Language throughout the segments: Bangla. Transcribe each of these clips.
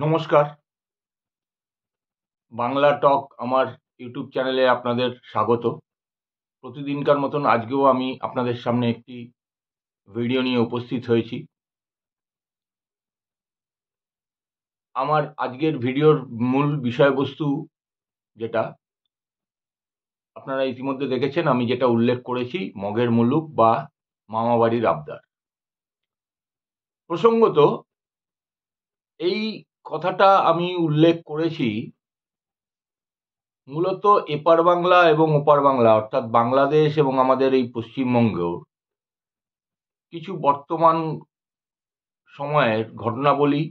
নমস্কার, বাংলা টক আমার ইউটিউব চ্যানেলে আপনাদের স্বাগত। প্রতিদিনকার মতন আজকেও আমি আপনাদের সামনে একটি ভিডিও নিয়ে উপস্থিত হয়েছি। আমার আজকের ভিডিওর মূল বিষয়বস্তু যেটা আপনারা ইতিমধ্যে দেখেছেন, আমি যেটা উল্লেখ করেছি, মগের মুলুক বা মামাবাড়ির আবদার। প্রসঙ্গত এই কথাটা আমি উল্লেখ করেছি মূলত এপার বাংলা এবং ওপার বাংলা, অর্থাৎ বাংলাদেশ এবং আমাদের এই পশ্চিমবঙ্গ কিছু বর্তমান সময়ের ঘটনাবলী,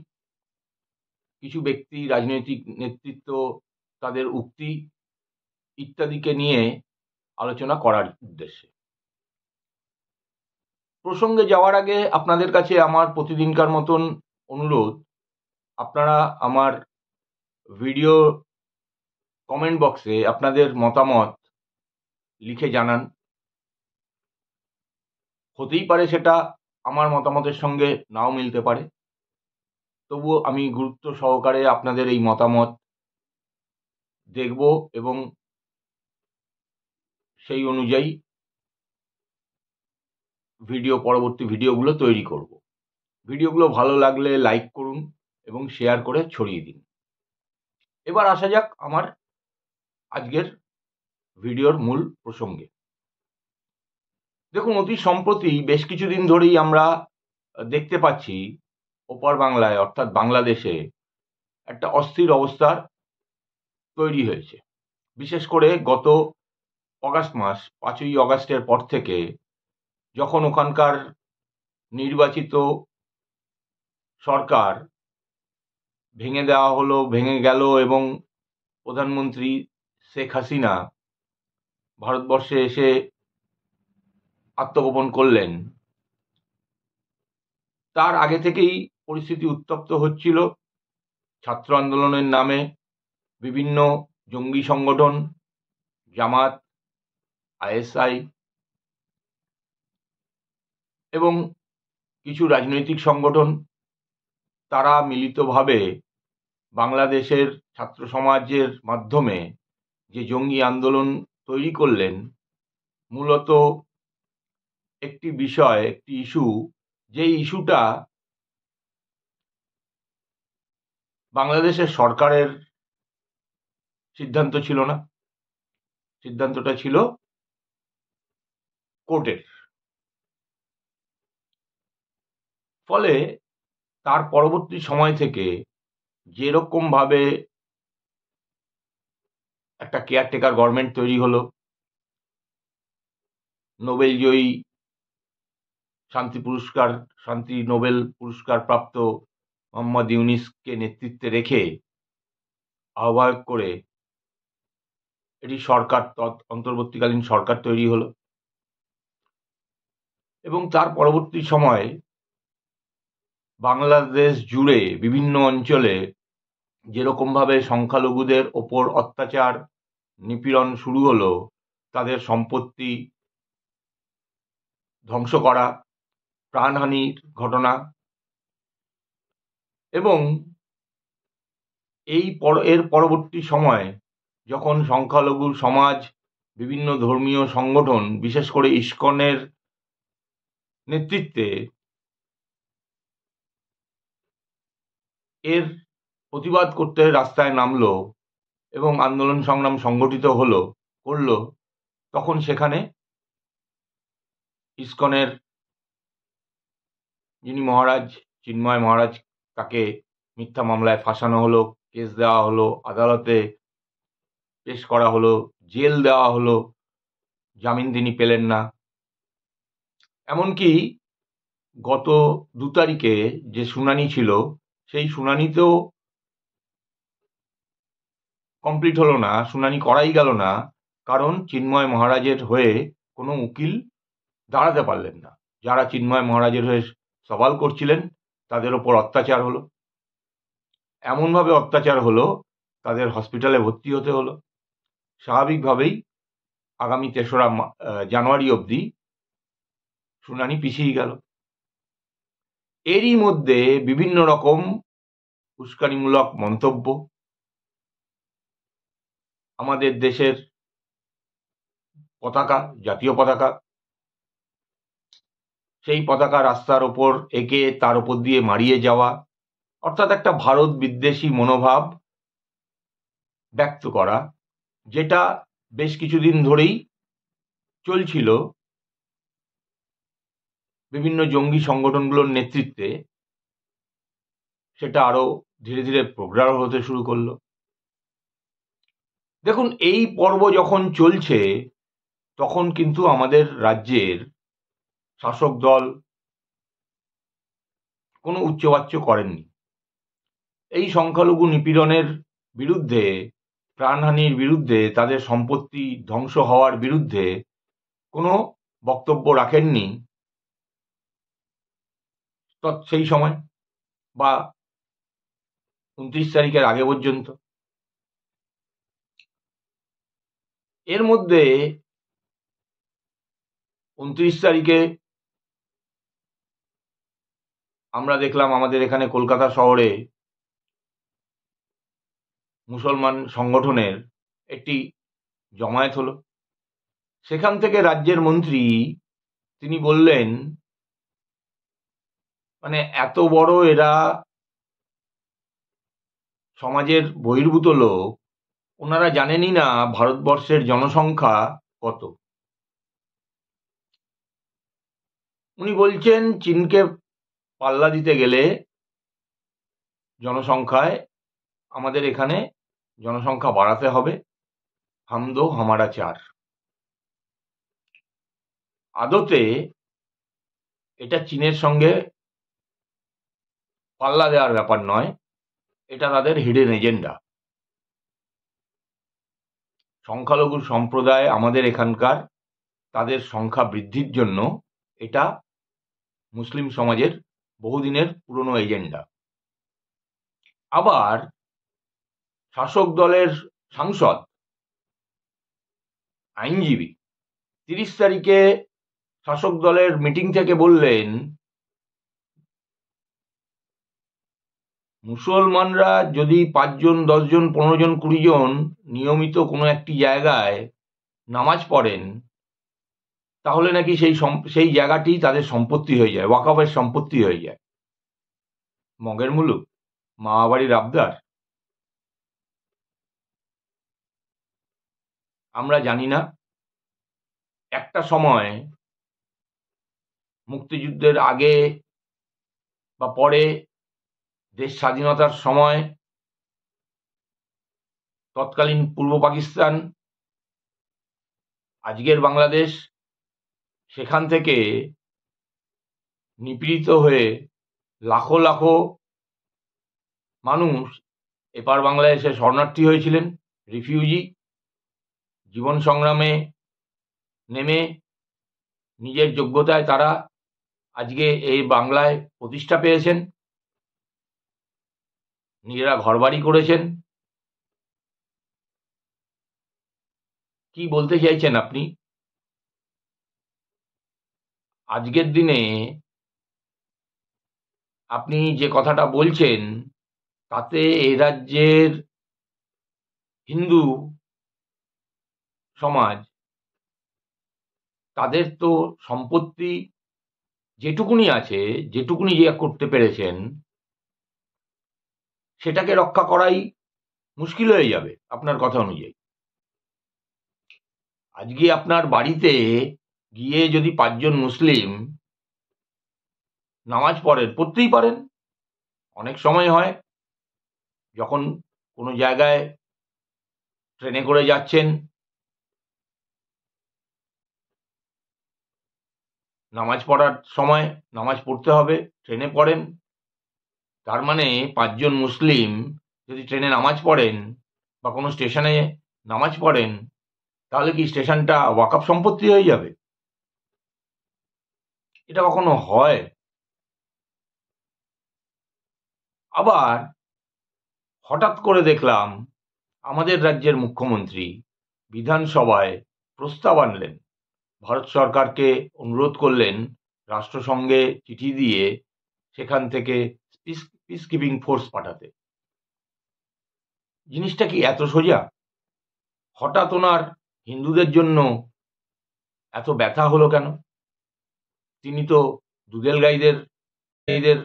কিছু ব্যক্তি, রাজনৈতিক নেতৃত্ব, তাদের উক্তি ইত্যাদিকে নিয়ে আলোচনা করার উদ্দেশ্যে। প্রসঙ্গে যাওয়ার আগে আপনাদের কাছে আমার প্রতিদিনকার মতন অনুরোধ, আপনারা আমার ভিডিও কমেন্ট বক্সে আপনাদের মতামত লিখে জানান। হতেই পারে সেটা আমার মতামতের সঙ্গে নাও মিলতে পারে, তবুও আমি গুরুত্ব সহকারে আপনাদের এই মতামত দেখব এবং সেই অনুযায়ী পরবর্তী ভিডিওগুলো তৈরি করব। ভিডিওগুলো ভালো লাগলে লাইক করুন এবং শেয়ার করে ছড়িয়ে দিন। এবার আসা যাক আমার আজকের ভিডিওর মূল প্রসঙ্গে। দেখুন, অতি সম্প্রতি বেশ কিছুদিন ধরেই আমরা দেখতে পাচ্ছি ওপার বাংলায়, অর্থাৎ বাংলাদেশে একটা অস্থির অবস্থার তৈরি হয়েছে। বিশেষ করে গত অগাস্ট মাস, 5ই অগাস্টের পর থেকে, যখন ওখানকার নির্বাচিত সরকার ভেঙে গেল এবং প্রধানমন্ত্রী শেখ হাসিনা ভারতবর্ষে এসে আত্মগোপন করলেন, তার আগে থেকেই পরিস্থিতি উত্তপ্ত হচ্ছিল। ছাত্র আন্দোলনের নামে বিভিন্ন জঙ্গি সংগঠন, জামাত, আইএসআই এবং কিছু রাজনৈতিক সংগঠন, তারা মিলিতভাবে বাংলাদেশের ছাত্র সমাজের মাধ্যমে যে জঙ্গি আন্দোলন তৈরি করলেন, মূলত একটি বিষয়, একটি ইস্যু, যে ইস্যুটা বাংলাদেশের সরকারের সিদ্ধান্ত ছিল না, সিদ্ধান্তটা ছিল কোর্টের। ফলে তার পরবর্তী সময় থেকে যেরকম ভাবে একটা কেয়ারটেকার গভর্নমেন্ট তৈরি হলো, নোবেল জয়ী শান্তি নোবেল পুরস্কার প্রাপ্ত মোহাম্মদ ইউনিসকে নেতৃত্বে রেখে আহ্বায়ক করে এটি অন্তর্বর্তীকালীন সরকার তৈরি হলো। এবং তার পরবর্তী সময়ে বাংলাদেশ জুড়ে বিভিন্ন অঞ্চলে যেরকমভাবে সংখ্যালঘুদের ওপর অত্যাচার, নিপীড়ন শুরু হলো, তাদের সম্পত্তি ধ্বংস করা, প্রাণহানির ঘটনা, এবং এর পরবর্তী সময়ে যখন সংখ্যালঘু সমাজ, বিভিন্ন ধর্মীয় সংগঠন, বিশেষ করে ইসকনের নেতৃত্বে এর প্রতিবাদ করতে রাস্তায় নামলো এবং আন্দোলন সংগ্রাম সংগঠিত করলো, তখন সেখানে ইসকনের যিনি মহারাজ, চিন্ময় মহারাজ, তাকে মিথ্যা মামলায় ফাঁসানো হলো, কেস দেওয়া হলো, আদালতে পেশ করা হলো, জেল দেওয়া হলো, জামিন তিনি পেলেন না। এমনকি গত 2 তারিখে যে শুনানি ছিল, সেই শুনানিতেও কমপ্লিট হলো না, শুনানি করাই গেল না, কারণ চিন্ময় মহারাজের হয়ে কোনো উকিল দাঁড়াতে পারলেন না। যারা চিন্ময় মহারাজের হয়ে সওয়াল করছিলেন, তাদের ওপর অত্যাচার হলো, এমনভাবে অত্যাচার হলো তাদের হসপিটালে ভর্তি হতে হলো। স্বাভাবিকভাবেই আগামী 3রা জানুয়ারি অবধি শুনানি পিছিয়ে গেল। এরই মধ্যে বিভিন্ন রকম উস্কানিমূলক মন্তব্য, আমাদের দেশের পতাকা, জাতীয় পতাকা, সেই পতাকা রাস্তার ওপর এঁকে তার ওপর দিয়ে মারিয়ে যাওয়া, অর্থাৎ একটা ভারত বিদ্বেষী মনোভাব ব্যক্ত করা, যেটা বেশ কিছুদিন ধরেই চলছিল বিভিন্ন জঙ্গি সংগঠনগুলোর নেতৃত্বে। সেটা আরো ধীরে ধীরে প্রগাঢ় হতে শুরু করলো। দেখুন, এই পর্ব যখন চলছে তখন কিন্তু আমাদের রাজ্যের শাসক দল কোনো উচ্চবাচ্য করেননি। এই সংখ্যালঘু নিপীড়নের বিরুদ্ধে, প্রাণহানির বিরুদ্ধে, তাদের সম্পত্তি ধ্বংস হওয়ার বিরুদ্ধে কোনো বক্তব্য রাখেননি সেই সময় বা 29 তারিখের আগে পর্যন্ত। এর মধ্যে 29 তারিখে আমরা দেখলাম আমাদের এখানে কলকাতা শহরে মুসলমান সংগঠনের একটি জমায়েত হলো। সেখান থেকে রাজ্যের মন্ত্রী তিনি বললেন, মানে এত বড় এরা সমাজের বহির্ভূত লোক, ওনারা জানেনই না ভারতবর্ষের জনসংখ্যা কত। উনি বলছেন চীনকে পাল্লা দিতে গেলে জনসংখ্যায় আমাদের এখানে জনসংখ্যা বাড়াতে হবে, হাম দো হামারা চার। আদতে এটা চীনের সঙ্গে পাল্লা দেওয়ার ব্যাপার নয়, এটা তাদের হিডেন এজেন্ডা। সংখ্যালঘু সম্প্রদায় আমাদের এখানকার, তাদের সংখ্যা বৃদ্ধির জন্য এটা মুসলিম সমাজের বহুদিনের পুরনো এজেন্ডা। আবার শাসক দলের সাংসদ, আইনজীবী 30 তারিখে শাসক দলের মিটিং থেকে বললেন, মুসলমানরা যদি 5 জন 10 জন 15 জন 20 জন নিয়মিত কোনো একটি জায়গায় নামাজ পড়েন, তাহলে নাকি সেই জায়গাটি তাদের সম্পত্তি হয়ে যায়, ওয়াকফের সম্পত্তি হয়ে যায়। মগের মুলুক, মামা বাড়ির আবদার। আমরা জানি না একটা সময় মুক্তিযুদ্ধের আগে বা পরে, দেশ স্বাধীনতার সময়, তৎকালীন পূর্ব পাকিস্তান, আজকের বাংলাদেশ, সেখান থেকে নিপীড়িত হয়ে লাখো লাখো মানুষ এপার বাংলায় এসে শরণার্থী হয়েছিলেন, রিফিউজি। জীবন সংগ্রামে নেমে নিজের যোগ্যতায় তারা আজকে এই বাংলায় প্রতিষ্ঠা পেয়েছেন, নিজেরা ঘরবাড়ি করেছেন। কি বলতে চাইছেন আপনি? আজকের দিনে আপনি যে কথাটা বলছেন তাতে এই রাজ্যের হিন্দু সমাজ, তাদের তো সম্পত্তি যেটুকুনি আছে, যেটুকুনি যে করতে পেরেছেন, সেটাকে রক্ষা করাই মুশকিল হয়ে যাবে আপনার কথা অনুযায়ী। আজকে আপনার বাড়িতে গিয়ে যদি 5 জন মুসলিম নামাজ পড়েন, পড়তেই পারেন। অনেক সময় হয় যখন কোনো জায়গায় ট্রেনে করে যাচ্ছেন, নামাজ পড়ার সময় নামাজ পড়তে হবে, ট্রেনে পড়েন। তার মানে 5 জন মুসলিম যদি ট্রেনে নামাজ পড়েন বা কোনো স্টেশনে নামাজ পড়েন, তাহলে কি স্টেশনটা ওয়াকফ সম্পত্তি হয়ে যাবে? এটা কখনো হয়? আবার হঠাৎ করে দেখলাম আমাদের রাজ্যের মুখ্যমন্ত্রী বিধানসভায় প্রস্তাব আনলেন, ভারত সরকারকে অনুরোধ করলেন রাষ্ট্রসংঘে চিঠি দিয়ে সেখান থেকে পিস কিপিং ফোর্স পাঠাতে। জিনিসটা কি এত সোজা? হঠাৎ ওনার হিন্দুদের জন্য এত ব্যথা হলো কেন? তিনি তো দুধেল গাইদের এদের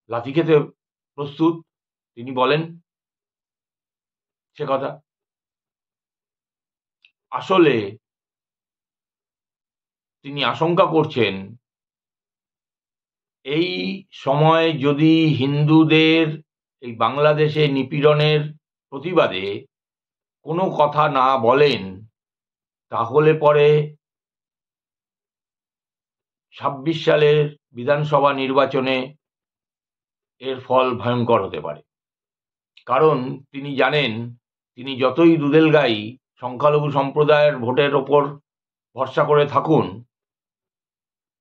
লাথি খেতে প্রস্তুত, তিনি বলেন সে কথা। আসলে তিনি আশঙ্কা করছেন এই সময় যদি হিন্দুদের এই বাংলাদেশে নিপীড়নের প্রতিবাদে কোনো কথা না বলেন, তাহলে পরে ২৬ সালের বিধানসভা নির্বাচনে এর ফল ভয়ঙ্কর হতে পারে। কারণ তিনি জানেন, তিনি যতই দুধেল গাই সংখ্যালঘু সম্প্রদায়ের ভোটের ওপর ভরসা করে থাকুন,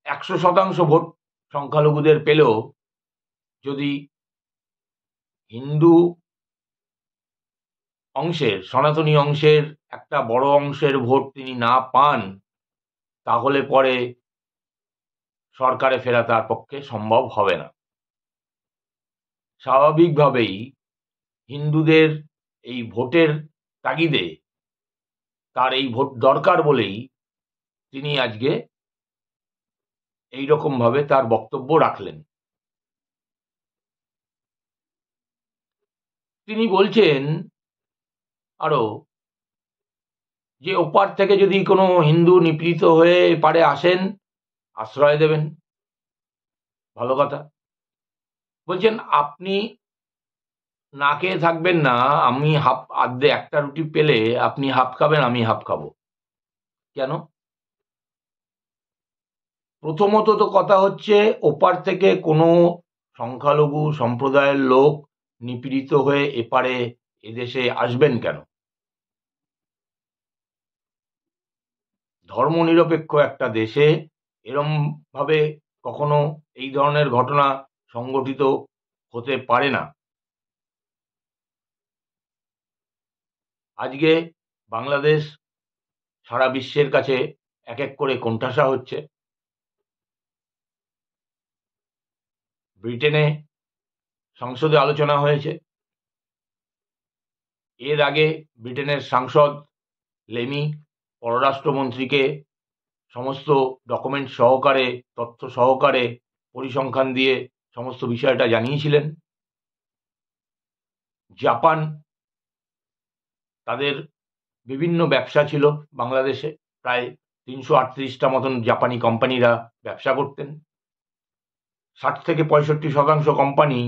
১০০% ভোট সংখ্যালঘুদের পেলেও যদি হিন্দু অংশের, সনাতনী অংশের একটা বড় অংশের ভোট তিনি না পান, তাহলে পরে সরকারে ফেরা তার পক্ষে সম্ভব হবে না। স্বাভাবিকভাবেই হিন্দুদের এই ভোটের তাগিদে, তার এই ভোট দরকার বলেই তিনি আজকে এইরকম ভাবে তার বক্তব্য রাখলেন। তিনি বলছেন আরো যে ওপার থেকে যদি কোনো হিন্দু নিপীড়িত হয়ে এপারে আসেন, আশ্রয় দেবেন, ভালো কথা। বলছেন আপনি না খেয়ে থাকবেন না, আমি হাফ আধে একটা রুটি পেলে আপনি হাফ খাবেন, আমি হাফ খাবো। কেন? প্রথমত তো কথা হচ্ছে, ওপার থেকে কোনো সংখ্যালঘু সম্প্রদায়ের লোক নিপীড়িত হয়ে এপারে এদেশে আসবেন কেন? ধর্মনিরপেক্ষ একটা দেশে এরম ভাবে কখনো এই ধরনের ঘটনা সংগঠিত হতে পারে না। আজকে বাংলাদেশ সারা বিশ্বের কাছে এক এক করে কোণঠাসা হচ্ছে। ব্রিটেনে সংসদে আলোচনা হয়েছে। এর আগে ব্রিটেনের সাংসদ লেমি পররাষ্ট্রমন্ত্রীকে সমস্ত ডকুমেন্ট সহকারে, তথ্য সহকারে, পরিসংখ্যান দিয়ে সমস্ত বিষয়টা জানিয়েছিলেন। জাপান, তাদের বিভিন্ন ব্যবসা ছিল বাংলাদেশে, প্রায় ৩৩৮টা মতন জাপানি কোম্পানিরা ব্যবসা করতেন। ৬০-৬৫% কোম্পানি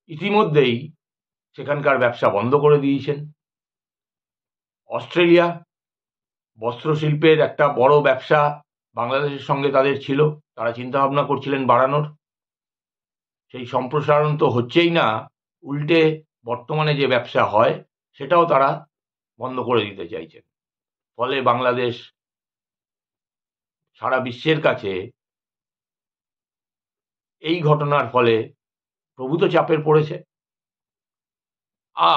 ইতিমধ্যেই সেখানকার ব্যবসা বন্ধ করে দিয়েছেন। অস্ট্রেলিয়া, বস্ত্রশিল্পের একটা বড় ব্যবসা বাংলাদেশের সঙ্গে তাদের ছিল, তারা চিন্তা ভাবনা করছিলেন বাড়ানোর। সেই সম্প্রসারণ তো হচ্ছেই না, উল্টে বর্তমানে যে ব্যবসা হয় সেটাও তারা বন্ধ করে দিতে চাইছেন। ফলে বাংলাদেশ সারা বিশ্বের কাছে এই ঘটনার ফলে প্রভূত চাপের পড়েছে।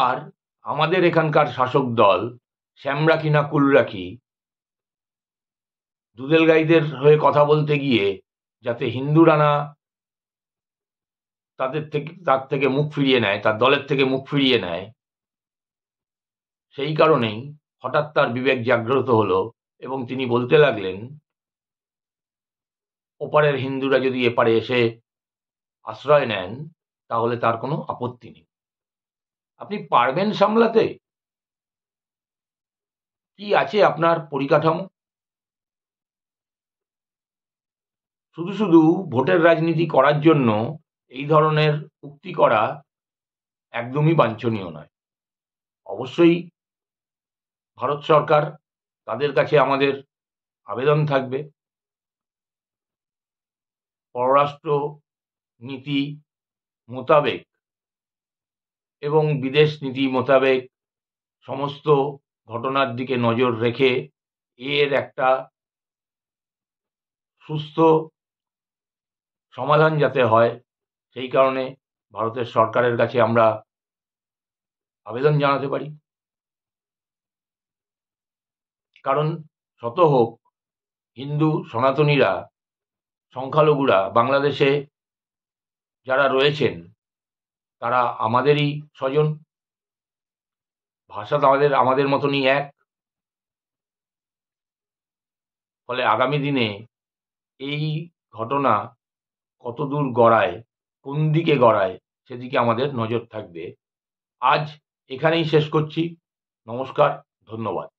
আর আমাদের এখানকার শাসক দল শ্যাম রাখি না কুল রাখি, দুধেল গাইদের হয়ে কথা বলতে গিয়ে যাতে হিন্দুরা না তার থেকে মুখ ফিরিয়ে নেয়, তার দলের থেকে মুখ ফিরিয়ে নেয়, সেই কারণেই হঠাৎ তার বিবেক জাগ্রত হলো এবং তিনি বলতে লাগলেন, ওপারের হিন্দুরা যদি এপারে এসে আশ্রয় নেন তাহলে তার কোনো আপত্তি নেই। আপনি পারবেন সামলাতে? কি আছে আপনার পরিকাঠামো? শুধু শুধু ভোটের রাজনীতি করার জন্য এই ধরনের উক্তি করা একদমই বাঞ্ছনীয় নয়। অবশ্যই ভারত সরকার, তাদের কাছে আমাদের আবেদন থাকবে, পররাষ্ট্র নীতি মোতাবেক এবং বিদেশ নীতি মোতাবেক সমস্ত ঘটনার দিকে নজর রেখে এর একটা সুস্থ সমাধান যাতে হয়, সেই কারণে ভারতের সরকারের কাছে আমরা আবেদন জানাতে পারি। কারণ শত হোক, হিন্দু সনাতনীরা, সংখ্যালঘুরা বাংলাদেশে যারা রয়েছেন, তারা আমাদেরই স্বজন, ভাষা আমাদের মতনই এক। ফলে আগামী দিনে এই ঘটনা কতদূর গড়ায়, কোন দিকে গড়ায়, সেদিকে আমাদের নজর থাকবে। আজ এখানেই শেষ করছি। নমস্কার, ধন্যবাদ।